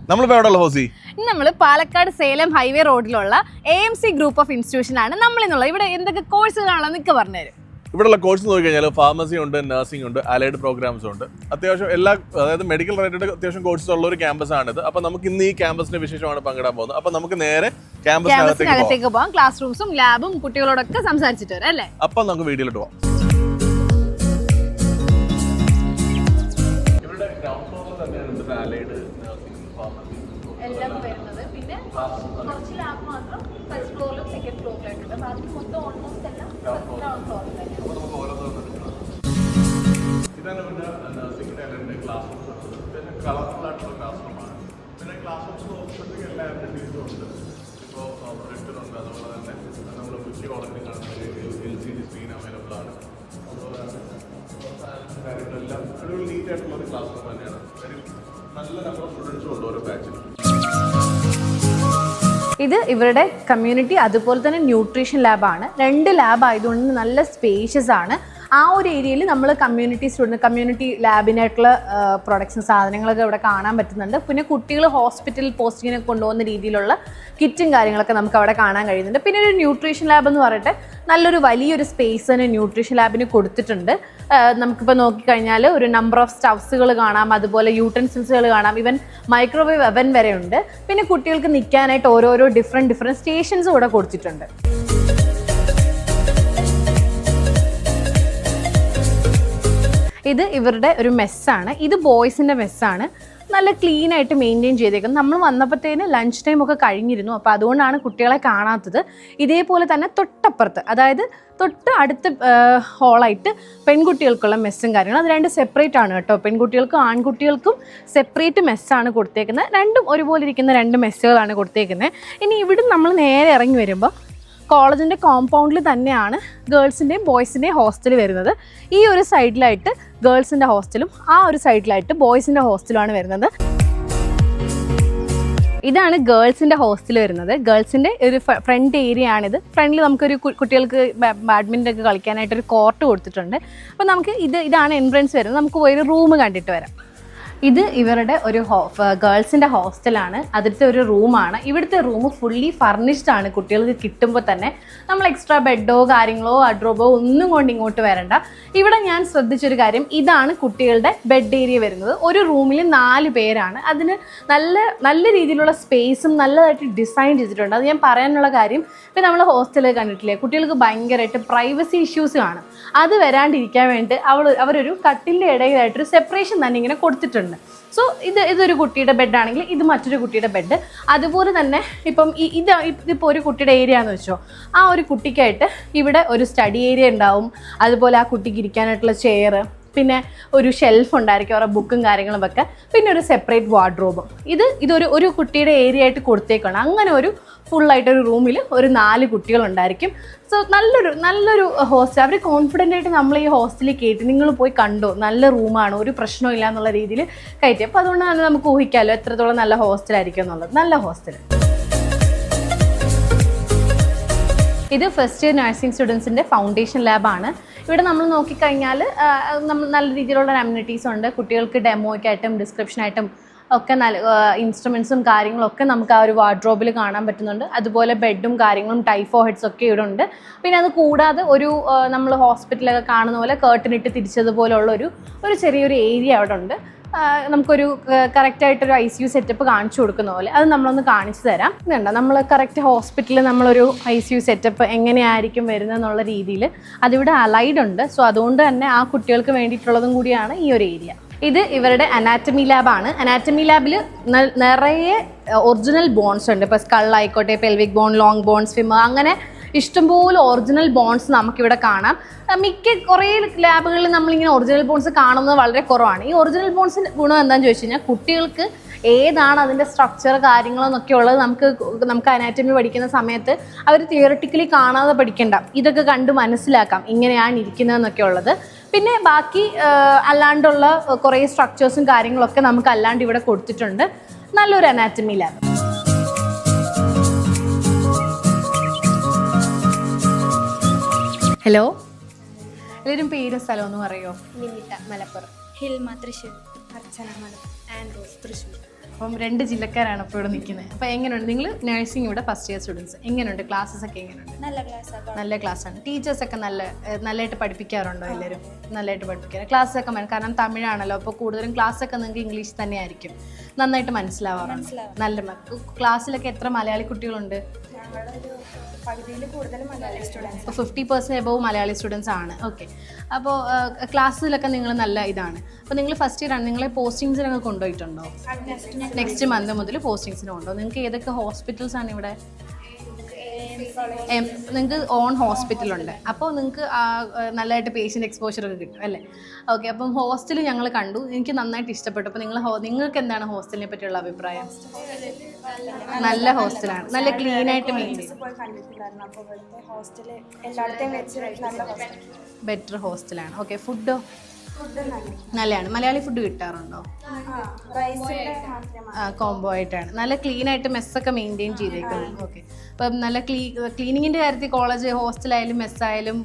നമ്മൾ പാലക്കാട് സേലം ഹൈവേ റോഡിലുള്ള AMC group of institution ആണ് നമ്മളിന്നുള്ളത്. ഇവിടെ എന്തൊക്കെ കോഴ്സുകളാണെന്ന് നിങ്ങൾക്ക് പറഞ്ഞുതരും. ഇവിടെയുള്ള കോഴ്സ് നോക്കിക്കഴിഞ്ഞാൽ ഫാർമസി ഉണ്ട്, നഴ്സിംഗ് ഉണ്ട്, അലൈഡ് പ്രോഗ്രാംസ് ഉണ്ട്. അത്യാവശ്യം എല്ലാ അതായത് മെഡിക്കൽ റിലേറ്റഡ് അത്യാവശ്യം കോഴ്സ് ഉള്ള ഒരു ക്യാമ്പസ് ആണിത്. അപ്പോൾ നമുക്ക് ഇന്ന് ഈ ക്യാമ്പസിന്റെ വിശേഷമാണ് പങ്കിടാൻ പോകുന്നത്. അപ്പോൾ നമുക്ക് നേരെ ക്യാമ്പസിനകത്തേക്ക് പോകാം. ക്ലാസ് റൂംസും ലാബും കുട്ടികളോടൊക്കെ സംസാരിച്ചിട്ട് വരാം അല്ലേ? അപ്പം നമുക്ക് വീഡിയോയിലോട്ട് പോകാം. ഇവിടെ ഗ്രൗണ്ട് ഫ്ലോറിൽ തന്നെയാണ് അലൈഡ് നഴ്സിംഗ്, ഫാർമസി എല്ലാം വരുന്നത്. പിന്നെ കുറച്ച് ലാബ് മാത്രം ഫസ്റ്റ് ഫ്ലോറിലും സെക്കൻഡ് ഫ്ലോറിലായിട്ടുണ്ട്. ബാക്കി മൊത്തം ഓൾമോസ്റ്റ് എല്ലാം ഗ്രൗണ്ട് ഫ്ലോറിൽ തന്നെയാണ്. ഇതാണ് പിന്നെ നഴ്സിംഗിന്റെ അലൈഡ് ക്ലാസ് റൂംസ്. പിന്നെ കളർഫുൾ ആയിട്ടുള്ള ക്ലാസ് റൂമാണ്. പിന്നെ ക്ലാസ് റൂംസ് ഓപ്ഷനിൽ എല്ലാ ആക്ടിവിറ്റീസും ഉണ്ട്. ഇപ്പോൾ പ്രൊജക്ടറുണ്ട്, അതുപോലെ തന്നെ നമ്മൾ മിക്ക കോളേജിൽ കാണുന്ന LCD സ്ക്രീൻ അവൈലബിൾ ആണ്. അതുപോലെ തന്നെ കാര്യങ്ങളെല്ലാം ഒരു നീറ്റ് ആയിട്ടുള്ള ഒരു ക്ലാസ് റൂം തന്നെയാണ്. നല്ല നമ്പർ ഓഫ് സ്റ്റുഡൻസും ഉണ്ട് ഓരോ ബാച്ചിലും. ഇത് ഇവരുടെ കമ്മ്യൂണിറ്റി അതുപോലെ തന്നെ ന്യൂട്രീഷൻ ലാബാണ്. 2 ലാബ് ആയതുകൊണ്ട് നല്ല സ്പേഷ്യസ് ആണ്. ആ ഒരു ഏരിയയിൽ നമ്മൾ കമ്മ്യൂണിറ്റി ലാബിനായിട്ടുള്ള പ്രൊഡക്ട്സും സാധനങ്ങളൊക്കെ ഇവിടെ കാണാൻ പറ്റുന്നുണ്ട്. പിന്നെ കുട്ടികൾ ഹോസ്പിറ്റൽ പോസ്റ്റിങ്ങിനെ കൊണ്ടുപോകുന്ന രീതിയിലുള്ള കിറ്റും കാര്യങ്ങളൊക്കെ നമുക്ക് അവിടെ കാണാൻ കഴിയുന്നുണ്ട്. പിന്നെ ഒരു ന്യൂട്രീഷൻ ലാബ് എന്ന് പറയട്ടെ നല്ലൊരു വലിയൊരു സ്പേസ് തന്നെ ന്യൂട്രീഷൻ ലാബിന് കൊടുത്തിട്ടുണ്ട്. നമുക്കിപ്പോൾ നോക്കിക്കഴിഞ്ഞാൽ ഒരു നമ്പർ ഓഫ് സ്റ്റവ്സുകൾ കാണാം, അതുപോലെ യൂട്ടൻസിൽസുകൾ കാണാം, ഇവൻ മൈക്രോവേവ് അവൻ വരെ ഉണ്ട്. പിന്നെ കുട്ടികൾക്ക് നിൽക്കാനായിട്ട് ഓരോരോ ഡിഫറെൻറ്റ് സ്റ്റേഷൻസും ഇവിടെ കൊടുത്തിട്ടുണ്ട്. ഇത് ഇവരുടെ ഒരു മെസ്സാണ്. ഇത് ബോയ്സിൻ്റെ മെസ്സാണ്. നല്ല ക്ലീൻ ആയിട്ട് മെയിൻറ്റെയിൻ ചെയ്തേക്കുന്നത്. നമ്മൾ വന്നപ്പോഴത്തേന് ലഞ്ച് ടൈം ഒക്കെ കഴിഞ്ഞിരുന്നു. അപ്പോൾ അതുകൊണ്ടാണ് കുട്ടികളെ കാണാത്തത്. ഇതേപോലെ തന്നെ തൊട്ടപ്പുറത്ത്, അതായത് തൊട്ട് അടുത്ത ഹോളായിട്ട് പെൺകുട്ടികൾക്കുള്ള മെസ്സും കാര്യങ്ങളും. അത് 2 സെപ്പറേറ്റ് ആണ് കേട്ടോ. പെൺകുട്ടികൾക്കും ആൺകുട്ടികൾക്കും സെപ്പറേറ്റ് മെസ്സാണ് കൊടുത്തേക്കുന്നത്. രണ്ടും ഒരുപോലെ ഇരിക്കുന്ന 2 മെസ്സുകളാണ് കൊടുത്തേക്കുന്നത്. ഇനി ഇവിടെ നമ്മൾ നേരെ ഇറങ്ങി വരുമ്പോൾ കോളേജിൻ്റെ കോമ്പൗണ്ടിൽ തന്നെയാണ് ഗേൾസിൻ്റെയും ബോയ്സിൻ്റെയും ഹോസ്റ്റൽ വരുന്നത്. ഈ ഒരു സൈഡിലായിട്ട് ഗേൾസിൻ്റെ ഹോസ്റ്റലും ആ ഒരു സൈഡിലായിട്ട് ബോയ്സിൻ്റെ ഹോസ്റ്റലുമാണ് വരുന്നത്. ഇതാണ് ഗേൾസിൻ്റെ ഹോസ്റ്റൽ വരുന്നത്. ഗേൾസിൻ്റെ ഒരു ഫ്രണ്ട് ഏരിയ ആണിത്. ഫ്രണ്ടിൽ നമുക്കൊരു കുട്ടികൾക്ക് ബാഡ്മിൻ്റൺ ഒക്കെ കളിക്കാനായിട്ടൊരു കോർട്ട് കൊടുത്തിട്ടുണ്ട്. അപ്പോൾ നമുക്ക് ഇതാണ് എൻട്രൻസ് വരുന്നത്. നമുക്ക് പോയി ഒരു റൂം കണ്ടിട്ട് വരാം. ഇത് ഇവരുടെ ഒരു ഗേൾസിൻ്റെ ഹോസ്റ്റലാണ്. അതിലത്തെ ഒരു റൂമാണ്. ഇവിടുത്തെ റൂം ഫുള്ളി ഫർണിഷ്ഡ് ആണ്. കുട്ടികൾക്ക് കിട്ടുമ്പോൾ തന്നെ നമ്മൾ എക്സ്ട്രാ ബെഡോ കാര്യങ്ങളോ വാർഡ്രോബോ ഒന്നും കൊണ്ട് ഇങ്ങോട്ട് വരണ്ട. ഇവിടെ ഞാൻ ശ്രദ്ധിച്ചൊരു കാര്യം, ഇതാണ് കുട്ടികളുടെ ബെഡ് ഏരിയ വരുന്നത്. ഒരു റൂമിൽ 4 പേരാണ്. അതിന് നല്ല രീതിയിലുള്ള സ്പേസും നല്ലതായിട്ട് ഡിസൈൻ ചെയ്തിട്ടുണ്ട്. അത് ഞാൻ പറയാനുള്ള കാര്യം, ഇപ്പം നമ്മൾ ഹോസ്റ്റലിൽ കണ്ടിട്ടില്ലേ, കുട്ടികൾക്ക് ഭയങ്കരമായിട്ട് പ്രൈവസി ഇഷ്യൂസ് കാണും. അത് വരാണ്ടിരിക്കാൻ വേണ്ടി അവരൊരു കട്ടിലിൻ്റെ ഇടയിലായിട്ടൊരു സെപ്പറേഷൻ തന്നെ ഇങ്ങനെ കൊടുത്തിട്ടുണ്ട്. സോ ഇതൊരു കുട്ടിയുടെ ബെഡാണെങ്കിൽ ഇത് മറ്റൊരു കുട്ടിയുടെ ബെഡ്. അതുപോലെ തന്നെ ഇപ്പം ഇതിപ്പോൾ ഒരു കുട്ടിയുടെ ഏരിയ എന്ന് വെച്ചോ, ആ ഒരു കുട്ടിക്കായിട്ട് ഇവിടെ ഒരു സ്റ്റഡി ഏരിയ ഉണ്ടാവും. അതുപോലെ ആ കുട്ടിക്ക് ഇരിക്കാനായിട്ടുള്ള ചെയർ, പിന്നെ ഒരു ഷെൽഫ് ഉണ്ടായിരിക്കും അവരുടെ ബുക്കും കാര്യങ്ങളും വെക്കാൻ, പിന്നെ ഒരു സെപ്പറേറ്റ് വാർഡ്രോബും. ഇതൊരു കുട്ടിയുടെ ഏരിയ ആയിട്ട് കൊടുത്തേക്കാണ്. അങ്ങനെ ഒരു ഫുള്ളായിട്ടൊരു റൂമിൽ ഒരു 4 കുട്ടികളുണ്ടായിരിക്കും. സോ നല്ലൊരു ഹോസ്റ്റൽ. അവർ കോൺഫിഡൻ്റ് ആയിട്ട് നമ്മൾ ഈ ഹോസ്റ്റലിൽ കയറ്റി നിങ്ങൾ പോയി കണ്ടോ, നല്ല റൂമാണ്, ഒരു പ്രശ്നവും ഇല്ല എന്നുള്ള രീതിയിൽ കയറ്റി. അപ്പോൾ അതുകൊണ്ട് തന്നെ നമുക്ക് ഊഹിക്കാമല്ലോ എത്രത്തോളം നല്ല ഹോസ്റ്റലായിരിക്കും എന്നുള്ളത്. നല്ല ഹോസ്റ്റൽ. ഇത് ഫസ്റ്റ് ഇയർ നഴ്സിംഗ് സ്റ്റുഡൻസിൻ്റെ ഫൗണ്ടേഷൻ ലാബാണ്. ഇവിടെ നമ്മൾ നോക്കിക്കഴിഞ്ഞാൽ നമ്മൾ നല്ല രീതിയിലുള്ള അമ്യൂണിറ്റീസ് ഉണ്ട്. കുട്ടികൾക്ക് ഡെമോയ്ക്കായിട്ടും ഡിസ്ക്രിപ്ഷനായിട്ടും ഒക്കെ നല്ല ഇൻസ്ട്രുമെൻറ്റ്സും കാര്യങ്ങളൊക്കെ നമുക്ക് ആ ഒരു വാർഡ്രോബിൽ കാണാൻ പറ്റുന്നുണ്ട്. അതുപോലെ ബെഡും കാര്യങ്ങളും ടൈഫോ ഹെഡ്സ് ഒക്കെ ഇവിടെ ഉണ്ട്. പിന്നെ അത് കൂടാതെ ഒരു നമ്മൾ ഹോസ്പിറ്റലൊക്കെ കാണുന്ന പോലെ കേർട്ടനിട്ട് തിരിച്ചതുപോലുള്ള ഒരു ചെറിയൊരു ഏരിയ അവിടെ ഉണ്ട്. നമുക്കൊരു കറക്റ്റായിട്ടൊരു ICU സെറ്റപ്പ് കാണിച്ചു കൊടുക്കുന്ന പോലെ അത് നമ്മളൊന്ന് കാണിച്ചു തരാം. ഇതുണ്ട്, നമ്മൾ കറക്റ്റ് ഹോസ്പിറ്റലിൽ നമ്മളൊരു ICU സെറ്റപ്പ് എങ്ങനെയായിരിക്കും വരുന്നതെന്നുള്ള രീതിയിൽ അതിവിടെ അലൈഡ് ഉണ്ട്. സോ അതുകൊണ്ട് തന്നെ ആ കുട്ടികൾക്ക് വേണ്ടിയിട്ടുള്ളതും കൂടിയാണ് ഈ ഒരു ഏരിയ. ഇത് ഇവരുടെ അനാറ്റമി ലാബാണ്. അനാറ്റമി ലാബിൽ നിറയെ ഒറിജിനൽ ബോൺസ് ഉണ്ട്. ഇപ്പോൾ സ്കൾ ആയിക്കോട്ടെ, pelvic bone, long bone, swimmer, അങ്ങനെ ഇഷ്ടംപോലെ ഒറിജിനൽ ബോൺസ് നമുക്കിവിടെ കാണാം. കുറേ ലാബുകളിൽ നമ്മളിങ്ങനെ ഒറിജിനൽ ബോൺസ് കാണുന്നത് വളരെ കുറവാണ്. ഈ ഒറിജിനൽ ബോൺസിൻ്റെ ഗുണം എന്താണെന്ന് ചോദിച്ചു കഴിഞ്ഞാൽ കുട്ടികൾക്ക് ഏതാണ് അതിൻ്റെ സ്ട്രക്ചർ കാര്യങ്ങളെന്നൊക്കെ ഉള്ളത് നമുക്ക് അനാറ്റമി പഠിക്കുന്ന സമയത്ത് അവർ തിയററ്റിക്കലി കാണാതെ പഠിക്കണ്ട, ഇതൊക്കെ കണ്ട് മനസ്സിലാക്കാം ഇങ്ങനെയാണ് ഇരിക്കുന്നതെന്നൊക്കെ ഉള്ളത്. പിന്നെ ബാക്കി അല്ലാണ്ടുള്ള കുറേ സ്ട്രക്ചേഴ്സും കാര്യങ്ങളൊക്കെ നമുക്ക് അല്ലാണ്ട് ഇവിടെ കൊടുത്തിട്ടുണ്ട്. നല്ലൊരു അനാറ്റമി ലാബ്. ഹലോ, എല്ലാവരും പേരും സ്ഥലം ഒന്ന് പറയോ? നിമിത മലപ്പുറം, ഹിൽമ തൃശ്ശൂർ, അർച്ചന മലപ്പുറം, ആൻഡ്രോസ് തൃശ്ശൂർ. അപ്പം 2 ജില്ലക്കാരാണ് ഇപ്പോൾ ഇവിടെ നിൽക്കുന്നത്. അപ്പോൾ എങ്ങനെയുണ്ട് നിങ്ങൾ നഴ്സിംഗ് ഇവിടെ ഫസ്റ്റ് ഇയർ സ്റ്റുഡൻസ്, എങ്ങനെയുണ്ട് ക്ലാസ്സസ് ഒക്കെ എങ്ങനെയുണ്ട്? നല്ല ക്ലാസ്സാണ്. ടീച്ചേഴ്സൊക്കെ നല്ലതായിട്ട് പഠിപ്പിക്കാറുണ്ടോ? എല്ലാവരും നല്ലതായിട്ട് പഠിപ്പിക്കാറ്. ക്ലാസ്സൊക്കെ കാരണം തമിഴാണല്ലോ, അപ്പോൾ കൂടുതലും ക്ലാസ്സൊക്കെ നിങ്ങൾക്ക് ഇംഗ്ലീഷ് തന്നെ ആയിരിക്കും. നന്നായിട്ട് മനസ്സിലാവാറുണ്ട്. നല്ല ക്ലാസ്സിലൊക്കെ എത്ര മലയാളി കുട്ടികളുണ്ട്? 50% എബോവ് മലയാളി സ്റ്റുഡൻസ് ആണ്. ഓക്കെ, അപ്പോൾ ക്ലാസ്സിലൊക്കെ നിങ്ങൾ നല്ല ഇതാണ്. അപ്പോൾ നിങ്ങൾ ഫസ്റ്റ് ഇയർ ആണ്, നിങ്ങളെ പോസ്റ്റിങ്സിനൊക്കെ കൊണ്ടുപോയിട്ടുണ്ടോ? നെക്സ്റ്റ് മന്ത് മുതൽ പോസ്റ്റിങ്സിന് കൊണ്ടോ? നിങ്ങൾക്ക് ഏതൊക്കെ ഹോസ്പിറ്റൽസ് ആണ് ഇവിടെ? നിങ്ങൾക്ക് ഓൺ ഹോസ്പിറ്റലുണ്ട്, അപ്പോൾ നിങ്ങൾക്ക് നല്ലതായിട്ട് പേഷ്യൻ്റ് എക്സ്പോഷർ ഒക്കെ കിട്ടും അല്ലേ? ഓക്കെ, അപ്പം ഹോസ്റ്റൽ ഞങ്ങൾ കണ്ടു, എനിക്ക് നന്നായിട്ട് ഇഷ്ടപ്പെട്ടു. അപ്പോൾ നിങ്ങൾക്ക് എന്താണ് ഹോസ്റ്റലിനെ പറ്റിയുള്ള അഭിപ്രായം? നല്ല ഹോസ്റ്റലാണ്, നല്ല ക്ലീൻ ആയിട്ട് മെയിൻറ്റെയിൻ. ബെറ്റർ ഹോസ്റ്റലാണ്. ഓക്കെ, ഫുഡോ? നല്ലതാണ്. മലയാളി ഫുഡ് കിട്ടാറുണ്ടോ? കോംബോ ആയിട്ടാണ്. നല്ല ക്ലീൻ ആയിട്ട് മെസ്സൊക്കെ മെയിൻറ്റെയിൻ ചെയ്തേക്കുന്നത്. ഓക്കെ, അപ്പം നല്ല ക്ലീനിങ്ങിൻ്റെ കാര്യത്തിൽ കോളേജ് ഹോസ്റ്റലായാലും മെസ്സായാലും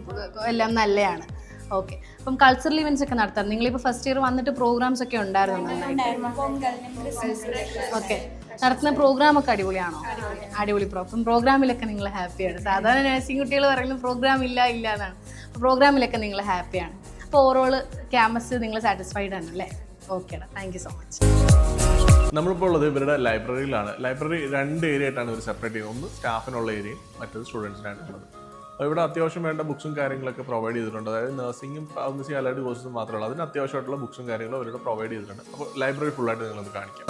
എല്ലാം നല്ലതാണ്. ഓക്കെ, അപ്പം കൾച്ചറൽ ഇവൻറ്റ്സ് ഒക്കെ നടത്താറ്. നിങ്ങളിപ്പോൾ ഫസ്റ്റ് ഇയർ വന്നിട്ട് പ്രോഗ്രാംസ് ഒക്കെ ഉണ്ടായിരുന്നു നന്നായിട്ട്? ഓക്കെ, നടത്തുന്ന പ്രോഗ്രാമൊക്കെ അടിപൊളിയാണോ? അടിപൊളി. പ്രോഗ്രാമിലൊക്കെ നിങ്ങൾ ഹാപ്പിയാണ്. സാധാരണ നഴ്സിംഗ് കുട്ടികൾ പറയുന്നത് പ്രോഗ്രാം ഇല്ല എന്നാണ്. പ്രോഗ്രാമിലൊക്കെ നിങ്ങൾ ഹാപ്പിയാണ്. അപ്പോൾ ഓവറോൾ ക്യാമ്പസ് നിങ്ങൾ സാറ്റിസ്ഫൈഡ് ആണ് അല്ലേ? ഓക്കേടാ, താങ്ക് യു സോ മച്ച്. നമ്മളിപ്പോൾ ഉള്ളത് ഇവരുടെ ലൈബ്രറിയിലാണ്. ലൈബ്രറി 2 ഏരിയ ആയിട്ടാണ് ഇവർ സെപ്പറേറ്റ് ചെയ്യുന്നത്. ഒന്ന് സ്റ്റാഫിനുള്ള ഏരിയയും മറ്റൊരു സ്റ്റുഡൻസിനായിട്ടുള്ളത്. അപ്പോൾ ഇവിടെ അത്യാവശ്യം വേണ്ട ബുക്സും കാര്യങ്ങളൊക്കെ പ്രൊവൈഡ് ചെയ്തിട്ടുണ്ട്. അതായത് നഴ്സിംഗും ഫാർമസി അലൈഡ് കോഴ്സും മാത്രമല്ല, അതിന് അത്യാവശ്യമായിട്ടുള്ള ബുക്സും കാര്യങ്ങളും അവരുടെ പ്രൊവൈഡ് ചെയ്തിട്ടുണ്ട്. അപ്പോൾ ലൈബ്രറി ഫുള്ളായിട്ട് നിങ്ങളൊന്ന് കാണിക്കാം.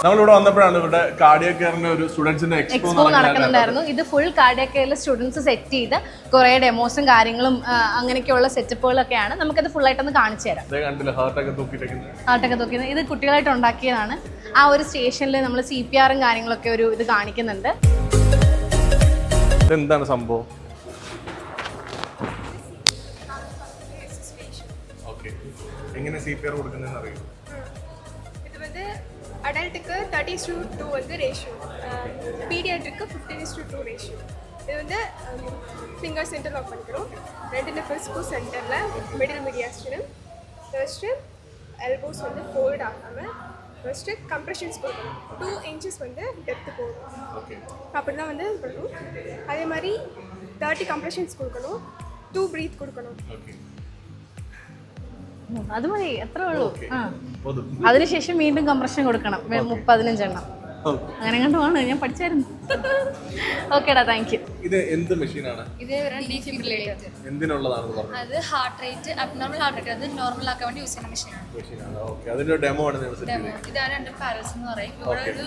നമ്മളിവിടെ വന്നപ്പോഴാണ് ഇവിടെ കാർഡിയാക് കെയറിന്റെ ഒരു സ്റ്റുഡൻസിന്റെ എക്സ്പോ നടക്കുന്നുണ്ടായിരുന്നു. ഇത് ഫുൾ കാർഡിയാക് കെയറിൽ സ്റ്റുഡൻസ് സെറ്റ് ചെയ്ത് കുറേ ഡെമോസും കാര്യങ്ങളും അങ്ങനെയൊക്കെയുള്ള സെറ്റപ്പുകളൊക്കെയാണ്. നമുക്കത് ഫുൾ ആയിട്ടൊന്ന് കാണിച്ചു തരാം. ഹാർട്ടൊക്കെ തൂക്കിയത് ഇത് കുട്ടികളായിട്ട് ഉണ്ടാക്കിയതാണ്. ആ ഒരു സ്റ്റേഷനിൽ നമ്മൾ CPRും കാര്യങ്ങളൊക്കെ ഒരു ഇത് കാണിക്കുന്നുണ്ട്. എന്താണ് സംഭവം? എങ്ങനെ CPR കൊടുക്കുന്നതെന്ന് അറിയോ? அடல்ட்டுக்கு 30:2 வந்து ரேஷியோ, பீடியாட்ரிக்கு 15:2 ரேஷியோ. இது வந்து ஃபிங்கர் சென்டர் லாக் பண்ணிக்கிறோம். 2 நிஃபல்ஸ்க்கும் சென்டரில் மிடில் மீடியாஸ்டினம். ஃபர்ஸ்ட்டு எல்போஸ் வந்து ஃபோல்ட் ஆகாமல் ஃபர்ஸ்ட்டு கம்ப்ரெஷன்ஸ் கொடுக்கணும். 2 inches வந்து டெப்த்து போகணும். அப்படி தான் வந்து பண்ணணும். அதே மாதிரி 30 கம்ப்ரெஷன்ஸ் கொடுக்கணும். 2 ப்ரீத் கொடுக்கணும். അത് മതി, അത്രേ ഉള്ളൂ. അതിനുശേഷം വീണ്ടും കംപ്രഷൻ കൊടുക്കണം 15 എണ്ണം. അങ്ങനെ കണ്ടുമാണ് ഞാൻ പഠിച്ചായിരുന്നു. ഓക്കേടാ, താങ്ക് യു. ഇത് എന്ത് മെഷീനാണ്? ഇത് ഡീഫിബ്രിലേറ്റർ. എന്തിനുള്ളതാണെന്ന് പറഞ്ഞു? അത് heart rate, abnormal heart rate അത് നോർമൽ ആക്കാൻ വേണ്ടി യൂസ് ചെയ്യുന്ന മെഷീനാണ്. ഓക്കേ, അതിന്റെ ഡെമോ ആണ് നിങ്ങൾ സെറ്റ് ചെയ്തത്. ഇതാണ് 2 പാരൽസ് എന്ന് പറയും. ഇവിടെ ഒരു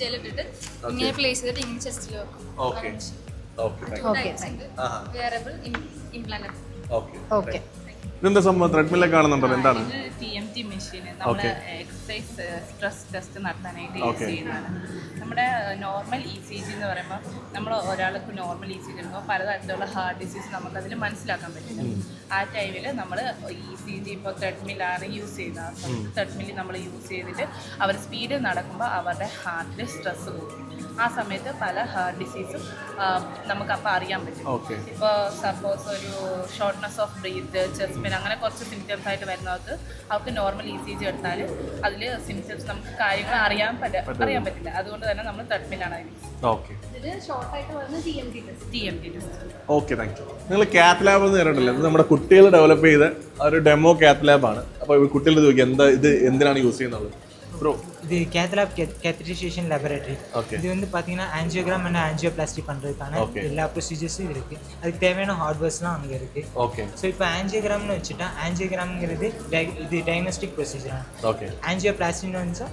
ജെൽ ഇട്ടിട്ട് ഇങ്ങനെ പ്ലേസ് ചെയ്തിട്ട് ഇങ്ങനെ ചെസ്റ്റിൽ വെക്കും. Okay okay okay, wearable implant. Okay. ഇതെന്താ സംഭവം? ത്രെഡ്മിൽ കാണുന്നുണ്ടല്ലോ, എന്താണ്? TMT മെഷീൻ നമ്മൾ എക്സസൈസ് സ്ട്രെസ് ടെസ്റ്റ് നടത്താനായിട്ട് യൂസ് ചെയ്യുന്നതാണ്. നമ്മുടെ നോർമൽ ECG എന്ന് പറയുമ്പോൾ നമ്മൾ ഒരാൾക്ക് നോർമൽ ECG എടുക്കുമ്പോൾ പലതരത്തിലുള്ള ഹാർട്ട് ഡിസീസ് നമുക്കതിൽ മനസ്സിലാക്കാൻ പറ്റില്ല. ആ ടൈമിൽ നമ്മൾ ECG ഇപ്പോൾ ത്രെഡ്മില്ലാണ് യൂസ് ചെയ്യുന്നത്. ത്രെഡ്മിൽ നമ്മൾ യൂസ് ചെയ്തിട്ട് അവർ സ്പീഡിൽ നടക്കുമ്പോൾ അവരുടെ ഹാർട്ടിൽ സ്ട്രെസ് കൂടും. ആ സമയത്ത് പല ഹാർട്ട് ഡിസീസും നമുക്കപ്പോൾ അറിയാൻ പറ്റും. ഇപ്പോൾ സപ്പോസ് ഒരു shortness of breath, chest pain, അങ്ങനെ കുറച്ച് സിംറ്റംസ് ആയിട്ട് വരുന്നവർക്ക് അവർക്ക് നോർമൽ ECG എടുത്താൽ അതിൽ സിംറ്റംസ് നമുക്ക് കാര്യങ്ങൾ അറിയാൻ പറ്റില്ല. അതുകൊണ്ട് തന്നെ നമ്മൾ ത്രെഡ്മില്ലാണ് ഇത് ഷോർട്ടായിട്ട് വരുന്ന TMT test. Okay, thank you. നിങ്ങൾ കാത്ത് ലാബ് എന്ന് പറഞ്ഞിട്ടില്ല, ഇത് നമ്മുടെ കുട്ടികൾ ഡെവലപ്പ് ചെയ്ത ഒരു ഡെമോ കാത്ത് ലാബാണ്. അപ്പോൾ കുട്ടികൾ ചോദിക്കുക എന്താ ഇത്, എന്തിനാണ് യൂസ് ചെയ്യുന്നത്? ப்ரோ இது கேத்லாப் கேத்ரிசேஷன் லேபரேட்டரி. இது வந்து பார்த்தீங்கன்னா ஆஞ்சியோகிராம் அண்ட் ஆஞ்சியோபிளாஸ்டி பண்ணுறதுக்கான எல்லா ப்ரொசீஜர்ஸும் இருக்குது. அதுக்கு தேவையான ஹார்ட்வேர்ஸ்லாம் அங்கே இருக்குது. ஓகே, ஸோ இப்போ ஆஞ்சியோகிராம்னு வச்சுட்டா ஆஞ்சியோகிராம்ங்கிறது இது டயக்னோஸ்டிக் ப்ரொசீஜர். ஓகே, ஆஞ்சியோபிளாஸ்டின்னு வந்துச்சா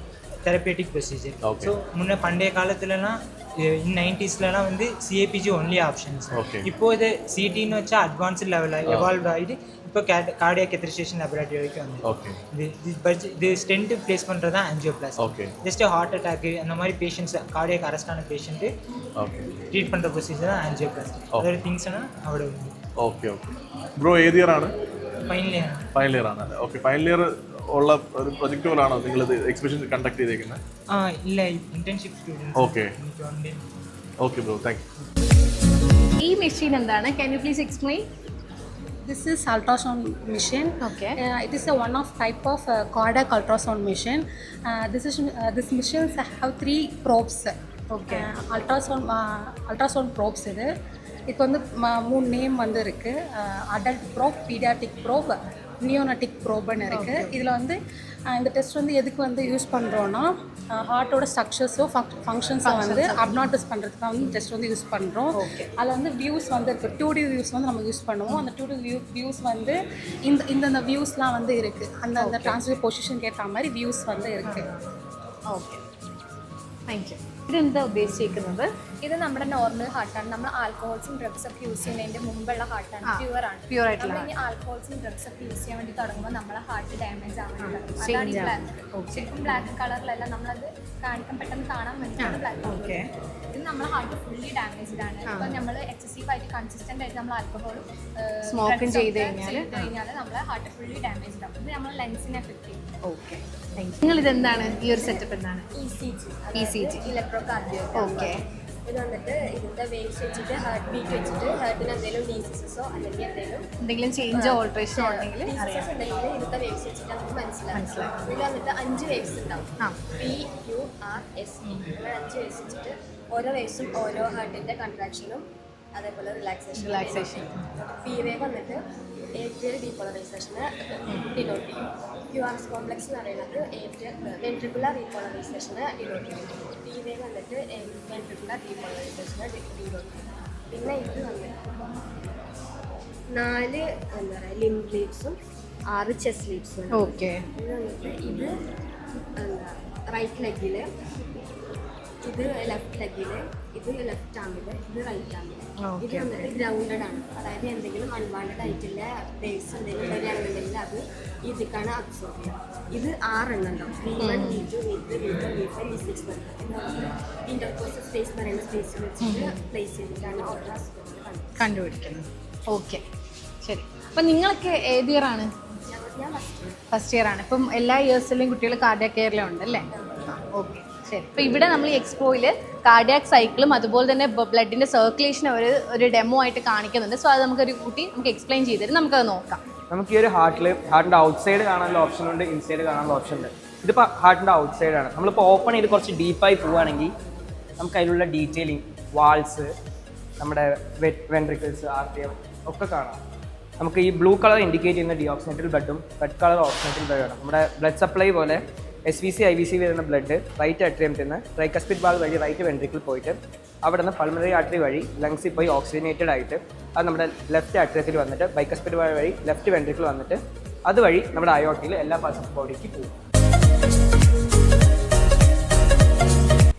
தெரப்பேட்டிக் ப்ரொசீஜர். ஸோ முன்ன பண்டைய காலத்துலலாம் 90ஸ்லாம் வந்து CAPG ஒன்லி ஆப்ஷன்ஸ். இப்போ இது CTன்னு வச்சா அட்வான்ஸ்டு லெவலில் எவால்வ் ஆகிட்டு இப்போ கார்டியாக் கேத்ரிசேஷன் லேபரேட்டரி வரைக்கும் வந்து. ஓகே, இது ஸ்டென்ட் பிளேஸ் பண்ணுறது தான் angioplasty. Okay, just heart attack அந்த மாதிரி பேஷண்ட்ஸ் கார்டியாக் அரெஸ்டான பேஷண்ட்டு ട്രീറ്റ് பண்ணுற ப்ரொசீஜர் தான் ஆஞ்சியோபிளாஸ்டி. അതൊരു തിങ്സാണ് അവിടെ ഉണ്ട്. Okay okay. ബ്രോ ഏത് ഇയർ ആണ്? ഫൈനൽ ഇയർ ആണ്. ഓക്കെ, ഫൈനൽ ഇയർ ഉള്ള ഒരു പ്രൊജക്റ്റ് പോലാണോ നിങ്ങളിത് എക്സിബിഷൻ കണ്ടക്ട് ചെയ്തേക്കുന്നത്? ഇല്ല, internship students. Okay okay bro, thank you. ഈ മെഷീൻ എന്താണ്? Can you please explain? This is ultrasound machine. Okay. It is a one of type of cardiac ultrasound machine. This machines have 3 probes. Okay. Ultrasound probes இது. இதுக்கு வந்து 3 name வந்து இருக்கு. Adult probe, pediatric probe, neonatic probeன்னு இருக்கு. இதில் வந்து இந்த test வந்து எதுக்கு வந்து யூஸ் பண்ணுறோன்னா ஹார்ட்டோட ஸ்ட்ரக்சர்ஸோ ஃபங்க்ஷன்ஸை வந்து அப்னாட்டிஸ் பண்ணுறதுக்காக வந்து டெஸ்ட் வந்து யூஸ் பண்ணுறோம். அதில் வந்து வியூஸ் வந்து இருக்குது, 2D வியூஸ் வந்து நம்ம யூஸ் பண்ணுவோம். அந்த 2D வியூஸ் வந்து இந்த வியூஸ்லாம் வந்து இருக்குது. அந்த ட்ரான்ஸ்ஃபர் பொசிஷனுக்கு ஏற்ற மாதிரி வியூஸ் வந்து இருக்குது. Okay thank you. ഇതെന്താ ഉദ്ദേശിക്കുന്നത്? ഇത് നമ്മുടെ നോർമൽ ഹാർട്ടാണ്. നമ്മൾ ആൽക്കഹോൾസും ഡ്രഗ്സ് ഒക്കെ യൂസ് ചെയ്യുന്നതിന്റെ മുമ്പുള്ള ഹാർട്ടാണ്, പ്യുവർ ആണ്. പ്യുവർ ആയിട്ടുള്ള നമ്മൾ ഈ ആൽക്കഹോൾസും ഡ്രഗ്സ് ഒക്കെ യൂസ് ചെയ്യാൻ വേണ്ടി തുടങ്ങുമ്പോൾ നമ്മളെ ഹാർട്ട് ഡാമേജ് ആവാൻ തുടങ്ങും. അതാണ് ഈ ബ്ലാക്ക്. ശരിക്കും ബ്ലാക്ക് കളറിലല്ല, നമ്മളത് കാണിക്കാൻ പെട്ടെന്ന് കാണാൻ വേണ്ടിയിട്ടാണ് ബ്ലാക്ക്. ഇത് നമ്മളെ ഹാർട്ട് ഫുള്ളി ഡാമേജ്ഡ് ആണ്. ഇപ്പം നമ്മൾ എക്സസീവ് ആയിട്ട് കൺസിസ്റ്റന്റ് ആയിട്ട് നമ്മൾ ആൽക്കഹോളും സ്മോക്കും ചെയ്ത് കഴിഞ്ഞാൽ നമ്മളെ ഹാർട്ട് ഫുള്ളി ഡാമേജ്ഡ് ആവും. ഇത് നമ്മളെ ലെൻസിനെ എഫക്ട് ചെയ്യും. Okay thank you. നിങ്ങൾ ഇതെന്താണ് ഈ ഒരു സെറ്റപ്പ് എന്താണ്? ECG, electrocardiogram. ഓക്കെ. ഇത് വന്നിട്ട് ഇതിന്റെ വേവ്സ് വെച്ചിട്ട് ഹാർട്ട് ബീറ്റ് വെച്ചിട്ട് ഹാർട്ടിന് എന്തെങ്കിലും ഡിസീസസോ അല്ലെങ്കിൽ എന്തെങ്കിലും ചേഞ്ചോ ഓൾട്രേഷനോ ഉണ്ടെങ്കിൽ ഡിസീസസ് ഉണ്ടെങ്കിൽ ഇതിന്റെ വേവ്സ് വെച്ചിട്ട് നമുക്ക് മനസ്സിലാവും. ഇതിൽ വന്നിട്ട് 5 വേവ്സ് ഉണ്ടാവും. PQRS അങ്ങനെ 5 വേവ്സ് വെച്ചിട്ട് ഓരോ വേവ്സും ഓരോ ഹാർട്ടിന്റെ കൺട്രാക്ഷനും അതേപോലെ റിലാക്സേഷൻ. പി വേവ് വന്നിട്ട് ഏട്രിയൽ ഡീപോളറൈസേഷന് ഡിനോട്ട് ചെയ്യും. QRS കോംപ്ലക്സ് എന്ന് പറയുന്നത് വെൻട്രിക്കുലർ ഡീപോളറൈസേഷന് ഡിനോട്ട് ചെയ്യും. പി വേവ് വന്നിട്ട് വെൻട്രിക്കുലർ ഡീപോളറൈസേഷന് ഡിനോട്ട് ചെയ്യും. പിന്നെ ഇത് വന്നിട്ട് 4 എന്താ പറയുക ലിംബ് ലീഡ്സും 6 ചെസ്റ്റ് ലീഡ്സും. ഓക്കെ. ഇത് വന്നിട്ട് ഇത് എന്താ റൈറ്റ് ലെഗിൽ, ഇത് ലെഫ്റ്റ് ലെഗിൽ, ഇത് ലെഫ്റ്റ് ആമിൽ, ഇത് റൈറ്റ് ആമിൽ. ഇത് വന്നിട്ട് ഗ്രൗണ്ടഡ് ആണ്. അതായത് എന്തെങ്കിലും അൺവാണ്ടഡ് ആയിട്ടുള്ള വേവ്സ് എന്തെങ്കിലും വരികയാണെന്നുണ്ടെങ്കിൽ അത് ഇതിക്കാണ് അബ്സോർബ് ചെയ്യുക. ഇത് 6 എണ്ണം ഉണ്ടാവും. V1, V2, V3, V4, V5, V6 intercostal space പറയുന്ന സ്പേസിൽ വെച്ചിട്ട് പ്ലേസ് ചെയ്തിട്ടാണ് ഓരോ അസുഖങ്ങൾ കണ്ടുപിടിക്കുന്നത്. ഓക്കെ ശരി. അപ്പം നിങ്ങളൊക്കെ ഏത് ഇയർ ആണ്? ഞാൻ ഫസ്റ്റ് ഇയർ ആണ്. ഇപ്പം എല്ലാ ഇയേഴ്സിലെയും കുട്ടികൾ കാർഡിയാക് കെയറിലും ഉണ്ട് അല്ലേ? ഓക്കെ ശരി. അപ്പോൾ ഇവിടെ നമ്മൾ ഈ എക്സ്പോയിൽ കാർഡിയാക് സൈക്കിളും അതുപോലെ തന്നെ ബ്ലഡിൻ്റെ സർക്കുലേഷൻ ഒരു ഡെമോ ആയിട്ട് കാണിക്കുന്നുണ്ട്. സോ അത് നമുക്ക് എക്സ്പ്ലെയിൻ ചെയ്ത് തരും. നമുക്കത് നോക്കാം. നമുക്ക് ഈ ഒരു ഹാർട്ടിൻ്റെ ഔട്ട് സൈഡ് കാണാനുള്ള ഓപ്ഷൻ ഉണ്ട്, ഇൻസൈഡ് കാണാനുള്ള ഓപ്ഷൻ ഉണ്ട്. ഇതിപ്പോൾ ഹാർട്ടിൻ്റെ ഔട്ട് സൈഡാണ്. നമ്മളിപ്പോൾ ഓപ്പൺ ചെയ്ത് കുറച്ച് ഡീപ്പായി പോവുകയാണെങ്കിൽ നമുക്ക് അതിലുള്ള ഡീറ്റെയിലിംഗ്, വാൾസ്, നമ്മുടെ വെൻട്രിക്കിൾസ്, ആർട്ടിയം ഒക്കെ കാണാം. നമുക്ക് ഈ ബ്ലൂ കളർ ഇൻഡിക്കേറ്റ് ചെയ്യുന്ന ഡിയോക്സിനേറ്റഡ് ബ്ലഡും റെഡ് കളർ ഓക്സിനേറ്റഡ് ബ്ലഡാണ്. നമ്മുടെ ബ്ലഡ് സപ്ലൈ പോലെ SVC, IVC വരുന്ന ബ്ലഡ് റൈറ്റ് അട്രിയത്തിൽ നിന്ന് ട്രൈകസ്പിഡ് വാൾവ് വഴി റൈറ്റ് വെൻട്രിക്കിൾ പോയിട്ട് അവിടെ നിന്ന് പൾമണറി ആർട്ടറി വഴി ലങ്സിൽ പോയി ഓക്സിജനേറ്റഡ് ആയിട്ട് അത് നമ്മുടെ ലെഫ്റ്റ് അട്രിയത്തിൽ വന്നിട്ട് ബൈകസ്പിഡ് വാൾവ് വഴി ലെഫ്റ്റ് വെൻട്രിക്കിൾ വന്നിട്ട് അതുവഴി നമ്മുടെ അയോർട്ടിയിൽ എല്ലാ പാർട്സ് ഓഫ് ബോഡിക്ക് പോകും.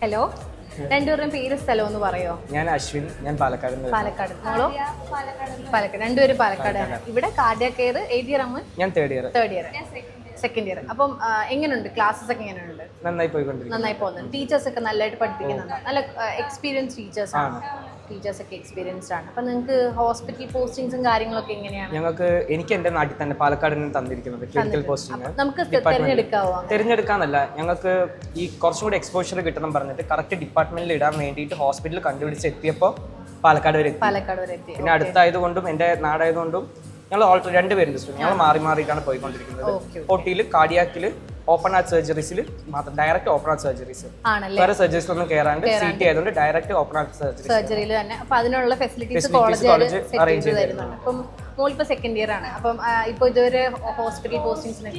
ഹലോ, രണ്ടുപേരുടെയും പേര് സ്ഥലം ഒന്ന് പറയോ? ഞാൻ അശ്വിൻ, ഞാൻ പാലക്കാട്. പാലക്കാട്. നിങ്ങളോ? പാലക്കാട്. രണ്ടുപേരും പാലക്കാടാണ്. ഇവിടെ കാർഡിയാക് കെയർ ഏത് ഇയർ ആണ്? ഞാൻ തേർഡ് ഇയർ. Second year. അപ്പം എങ്ങനെയുണ്ട് ക്ലാസ്സസ് ഒക്കെ? എങ്ങനെയുണ്ട്? നന്നായി പോയിക്കൊണ്ടിരിക്കും. നന്നായി പോകുന്നുണ്ട്. ടീച്ചേഴ്സ് ഒക്കെ നല്ലതായിട്ട് പഠിപ്പിക്കുന്നുണ്ട്. നല്ല എക്സ്പീരിയൻസ് ടീച്ചേഴ്സ് ആണ്. ടീച്ചേഴ്സ് ഒക്കെ എക്സ്പീരിയൻസ്ഡ് ആണ്. അപ്പം നിങ്ങൾക്ക് ഹോസ്പിറ്റൽ പോസ്റ്റിംഗ്സും കാര്യങ്ങളൊക്കെ എങ്ങനെയാണ്? എനിക്ക് എൻ്റെ നാട്ടിൽ തന്നെ പാലക്കാട് നിന്ന് തന്നിരിക്കുന്നത് ക്ലിനിക്കൽ പോസ്റ്റിംഗ്. നമുക്ക് തിരഞ്ഞെടുക്കാവോ? തിരഞ്ഞെടുക്കാന്നല്ല, ഞങ്ങൾക്ക് ഈ കുറച്ചും കൂടി എക്സ്പോഷർ കിട്ടണം പറഞ്ഞിട്ട് കറക്റ്റ് ഡിപ്പാർട്ട്മെന്റിൽ ഇടാൻ വേണ്ടിയിട്ട് ഹോസ്പിറ്റൽ കണ്ടുപിടിച്ച് എത്തിയപ്പോൾ പാലക്കാട് വരെ എത്തി. പിന്നെ അടുത്തായതുകൊണ്ടും എൻ്റെ നാടായതുകൊണ്ടും ഞങ്ങൾ ഓൾറെഡി 2 പേരുണ്ട്. ഞങ്ങൾ മാറിയിട്ടാണ് പോയിക്കൊണ്ടിരിക്കുന്നത്. OT-യിൽ, കാർഡിയാക്കിൽ, ഓപ്പൺ ഹാർട്ട് സർജറീസിൽ മാത്രം ഡയറക്റ്റ് ഓപ്പൺ ഹാർട്ട് സർജറീസ്. വേറെ സർജറീസിലൊന്നും കയറാണ്ട് CT ആയതുകൊണ്ട് ഡയറക്റ്റ് ഓപ്പൺ ഹാർട്ട് സർജറിയിൽ തന്നെ. അപ്പം അതിനുള്ള ഫെസിലിറ്റീസ് കോളേജ് അറേഞ്ച് ചെയ്ത് തരുന്നുണ്ട്. അപ്പം മോളിപ്പോൾ സെക്കൻഡ് ഇയർ ആണ്. അപ്പം ഇപ്പോൾ ഇതുവരെ ഹോസ്പിറ്റൽ പോസ്റ്റിംഗ്സിന്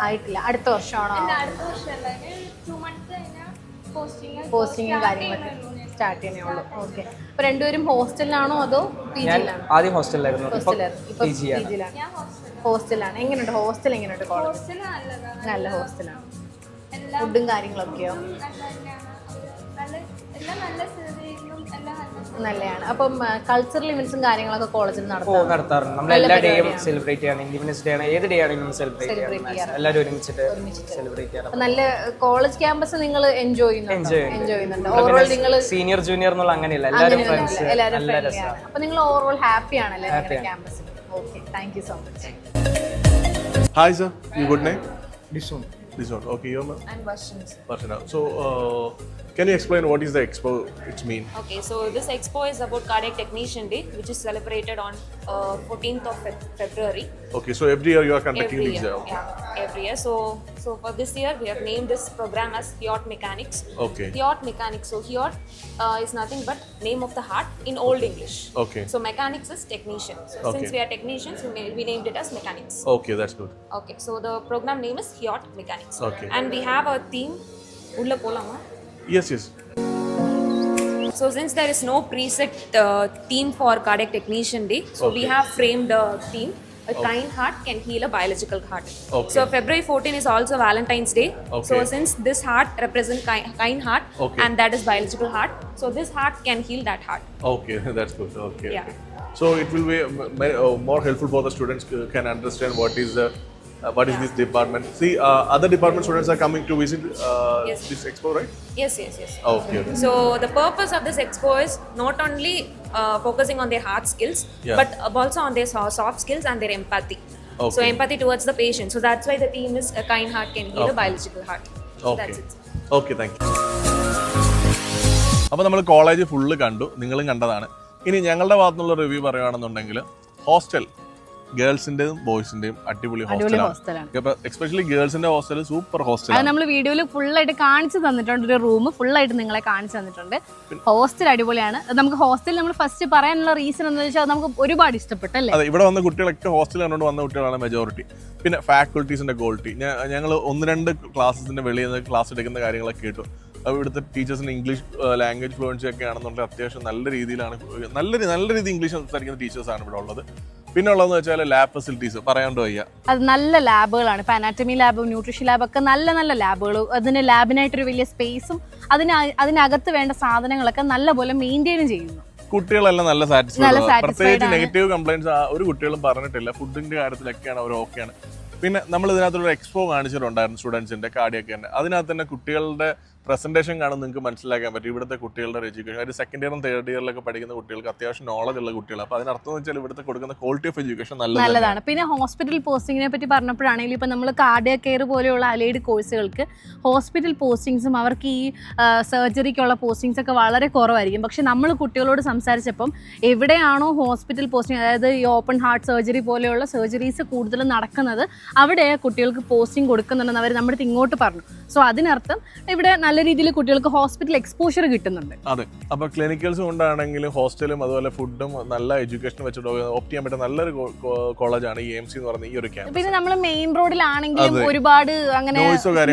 ആയിട്ടില്ല. അടുത്ത വർഷമാണോ? പോസ്റ്റിംഗും കാര്യങ്ങളൊക്കെ സ്റ്റാർട്ട് ചെയ്യുന്നേ ഉള്ളൂ. ഓക്കെ. അപ്പോൾ രണ്ടുപേരും ഹോസ്റ്റലിലാണോ അതോ PG-യിലാണോ? ആദ്യം ഹോസ്റ്റലിലായിരുന്നു. ഹോസ്റ്റലാണ്. എങ്ങനെയുണ്ട് ഹോസ്റ്റൽ? എങ്ങനെയുണ്ട് കോളേജ്? നല്ല ഹോസ്റ്റലാണ്. ഫുഡും കാര്യങ്ങളൊക്കെയോ? നല്ലതാണ്. അപ്പം കൾച്ചറൽ ഇവന്റ്സും കാര്യങ്ങളൊക്കെ കോളേജിൽ നടത്താറുണ്ട്. നമ്മൾ എല്ലാ ഡേയും സെലിബ്രേറ്റ് ചെയ്യണം. ഇൻഡിപെൻഡൻസ് ഡേ ആണ്, ഏത് ഡേ ആണെങ്കിലും സെലിബ്രേറ്റ് ചെയ്യാം. എല്ലാവരും ഒരുമിച്ചിട്ട് സെലിബ്രേറ്റ് ചെയ്യാം. നല്ല കോളേജ് ക്യാമ്പസ് നിങ്ങൾ എൻജോയ് ചെയ്യുന്നുണ്ട്? ഓവറോൾ നിങ്ങൾ സീനിയർ ജൂനിയർ എന്നുള്ള അങ്ങനെയല്ല, എല്ലാവരും ഫ്രണ്ട്സ്. അപ്പൊ നിങ്ങൾ ഓവറോൾ ഹാപ്പി ആണല്ലേ ക്യാമ്പസിൽ? Okay, thank you so much. Hi sir, your good name? Disun. This one. Okay, your ma'am? And Varshan. Varshana. So, can you explain what is the expo? It's mean? Okay, so this expo is about Cardiac Technician Day, which is celebrated on 14th of February. Okay, so every year you are conducting Every this. year, yeah, every year. So for this year, we have named this program as HEOT Mechanics. Okay. HEOT Mechanics. So HEOT is nothing but name of the heart in Old English. Okay. So mechanics is technician. So Okay. since we are technicians, we named it as mechanics. Okay, that's good. Okay, so the program name is HEOT Mechanics. Okay. And we have a theme. Ulla polama. Yes, yes. So since there is no preset theme for Cardiac Technician Day, so we Okay. have framed a theme. A kind heart can heal a biological heart. Okay. So February 14 is also Valentine's Day. Okay. So since this heart represents kind heart, Okay. and that is biological heart, so this heart can heal that heart. Okay, that's good. Okay. Yeah. Okay. So it will be more helpful for the students can understand what is this department. See, other department students are coming to visit Yes. this expo, right? Yes, yes, yes. Okay. Okay. So the purpose of this expo is not only focusing on their hard skills, Yeah. but also on their soft skills and their empathy. So Okay. empathy towards the patient. So that's why the theme is a kind heart can heal a Okay. biological heart. So Okay. that's it. Okay, thank you. അപ്പോൾ നമ്മൾ college full കണ്ടു, നിങ്ങളും കണ്ടതാണ്. ഇനി ഞങ്ങളുടെ ഭാഗത്തുനിന്നുള്ള review പറയുകയാണെന്നുണ്ടെങ്കിൽ hostel ഗേൾസിന്റെയും ബോയ്സിന്റെയും അടിപൊളി ഹോസ്റ്റലാണ്. ഹോസ്റ്റലാണ്. Especially ഗേൾസിന്റെ hostel super അത് ഹോസ്റ്റലാണ്. നമ്മൾ വീഡിയോയിൽ ഫുള്ളായിട്ട് കാണിച്ചു തന്നിട്ടുണ്ട്. ഒരു റൂം ഫുള്ളായിട്ട് നിങ്ങളെ കാണിച്ചു തന്നിട്ടുണ്ട്. ഹോസ്റ്റൽ അടിപൊളിയാണ്. നമുക്ക് ഹോസ്റ്റൽ നമ്മൾ ഫസ്റ്റ് പറയാനുള്ള റീസൺ എന്താ വെച്ചാൽ നമുക്ക് ഒരുപാട് ഇഷ്ടപ്പെട്ടല്ലേ. അതെ, ഇവിടെ വന്ന കുട്ടികളൊക്കെ ഹോസ്റ്റൽ കണ്ടുകൊണ്ട് വന്ന കുട്ടികളാണ് മെജോറിറ്റി. പിന്നെ ഫാക്കൾട്ടീസിന്റെ ക്വാളിറ്റി, ഞങ്ങൾ 1-2 ക്ലാസ്സിന്റെ വെളിയിൽ നിന്ന് ക്ലാസ് എടുക്കുന്ന കാര്യങ്ങളൊക്കെ കേട്ടു. ഇവിടുത്തെ ടീച്ചേഴ്സിന് ഇംഗ്ലീഷ് ലാംഗ്വേജ് ഫ്ലുവൻസി ഒക്കെ ആണെന്നുണ്ടെങ്കിൽ അത്യാവശ്യം നല്ല രീതിയിലാണ് നല്ല രീതി ഇംഗ്ലീഷ് സംസാരിക്കുന്ന ടീച്ചേഴ്സാണ് ഇവിടെ ഉള്ളത്. പിന്നെ ഉള്ളതെന്ന് വെച്ചാൽ ലാബ് ഫെസിലിറ്റീസ് പറയാണ്ട് വയ്യ. അത് നല്ല ലാബുകളാണ്. ഇപ്പൊ അനാറ്റമി ലാബും ന്യൂട്രീഷൻ ലാബൊക്കെ നല്ല നല്ല ലാബുകൾ. അതിന് ലാബിനായിട്ടൊരു വലിയ സ്പേസും അതിനകത്ത് വേണ്ട സാധനങ്ങളൊക്കെ നല്ലപോലെ മെയിൻറ്റെയിൻ ചെയ്യുന്നു. കുട്ടികളെല്ലാം നല്ല സാറ്റിസ്ഫൈഡ്. satisfied പ്രത്യേകിച്ച് ആണ്. നെഗറ്റീവ് കംപ്ലൈൻറ്റ്സ് ഒരു കുട്ടികളും പറഞ്ഞിട്ടില്ല. ഫുഡിന്റെ കാര്യത്തിലൊക്കെയാണ് അവർ ഓക്കെയാണ്. പിന്നെ നമ്മൾ ഇതിനകത്തൊരു എക്സ്പോ കാണിച്ചിട്ടുണ്ടായിരുന്നു സ്റ്റുഡൻസിന്റെ കാർഡിയൊക്കെ തന്നെ. അതിനകത്ത് തന്നെ കുട്ടികളുടെ പ്രസന്റേഷൻ കാണും നിങ്ങൾക്ക് മനസ്സിലാക്കാൻ പറ്റും ഇവിടുത്തെ കുട്ടികളുടെ എഡ്യൂക്കേഷൻ. ഒരു 2nd ഇയറും 3rd ഇയറിലൊക്കെ പഠിക്കുന്ന കുട്ടികൾക്ക് അത്യാവശ്യം നോളജ് ഉള്ള കുട്ടികളാണ്. അപ്പോൾ അതിനർത്ഥം എന്ന് വെച്ചാൽ ഇവിടുത്തെ കൊടുക്കുന്ന ക്വാളിറ്റി ഓഫ് എഡ്യൂക്കേഷൻ നല്ലതാണ്. പിന്നെ ഹോസ്പിറ്റൽ പോസ്റ്റിങ്ങിനെ പറ്റി പറഞ്ഞപ്പോഴാണെങ്കിലും ഇപ്പം നമ്മൾ കാർഡിയാക് കെയർ പോലെയുള്ള അലൈഡ് കോഴ്സുകൾക്ക് ഹോസ്പിറ്റൽ പോസ്റ്റിങ്സും അവർക്ക് ഈ സർജറിക്കുള്ള പോസ്റ്റിങ്സ് ഒക്കെ വളരെ കുറവായിരിക്കും. പക്ഷെ നമ്മൾ കുട്ടികളോട് സംസാരിച്ചപ്പം എവിടെയാണോ ഹോസ്പിറ്റൽ പോസ്റ്റിംഗ്, അതായത് ഈ ഓപ്പൺ ഹാർട്ട് സർജറി പോലെയുള്ള സർജറീസ് കൂടുതലും നടക്കുന്നത് അവിടെ കുട്ടികൾക്ക് പോസ്റ്റിംഗ് കൊടുക്കുന്നുണ്ടെന്ന് അവർ നമ്മുടെ അടുത്ത് ഇങ്ങോട്ട് പറഞ്ഞു. സോ അതിനർത്ഥം ഇവിടെ നല്ല രീതിയിൽ കുട്ടികൾക്ക് ഹോസ്പിറ്റൽ എക്സ്പോഷർ കിട്ടുന്നുണ്ട്. അതെ, അപ്പോൾ ക്ലിനിക്കൽസ് കൊണ്ടാണെങ്കിലും ഹോസ്റ്റലും അതുപോലെ ഫുഡും നല്ല എഡ്യൂക്കേഷൻ വെച്ചിട്ട് ഓപ്റ്റ് ചെയ്യാൻ പറ്റുന്ന നല്ലൊരു കോളേജാണ് ഈ AMC എന്ന് പറയുന്ന ഈ ഒരു ക്യാമ്പസ്. പിന്നെ നമ്മൾ മെയിൻ റോഡിലാണെങ്കിലും ഒരുപാട് അങ്ങനെ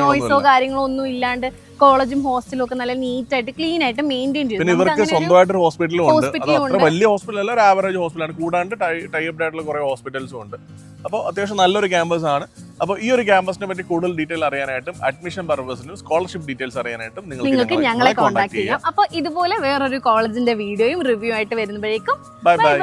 നോയ്സോ കാര്യങ്ങളോ ഒന്നും ഇല്ലാണ്ട് കോളേജും ഹോസ്റ്റലും ഒക്കെ നല്ല നീറ്റ് ആയിട്ട് ക്ലീൻ ആയിട്ട് മെയിൻറ്റെയിൻ ചെയ്യും. പിന്നെ ഇവർക്ക് സ്വന്തമായിട്ട് ഹോസ്പിറ്റലും ഉണ്ട്. അത് അത്ര വലിയ ഹോസ്പിറ്റൽ അല്ല, ഒരു ആവറേജ് ഹോസ്പിറ്റലാണ്. കൂടാണ്ട് ടൈപ്ഡ് ആയിട്ടുള്ള കുറെ ഹോസ്പിറ്റൽസും ഉണ്ട്. അപ്പോൾ അത്യാവശ്യം നല്ലൊരു ക്യാമ്പസ് ആണ്. അപ്പോൾ ഈ ഒരു ക്യാമ്പസിനെ പറ്റി കൂടുതൽ ഡീറ്റെയിൽ അറിയാനായിട്ടും അഡ്മിഷൻ പർപ്പസിനും സ്കോളർഷിപ്പ് ഡീറ്റെയിൽസ് അറിയാനായിട്ടും നിങ്ങൾക്ക് ഞങ്ങളെ കോൺടാക്ട് ചെയ്യാം. അപ്പോൾ ഇതുപോലെ വേറൊരു കോളേജിന്റെ വീഡിയോയും റിവ്യൂ ആയിട്ട് വരുമ്പോഴേക്കും ബൈ ബൈ.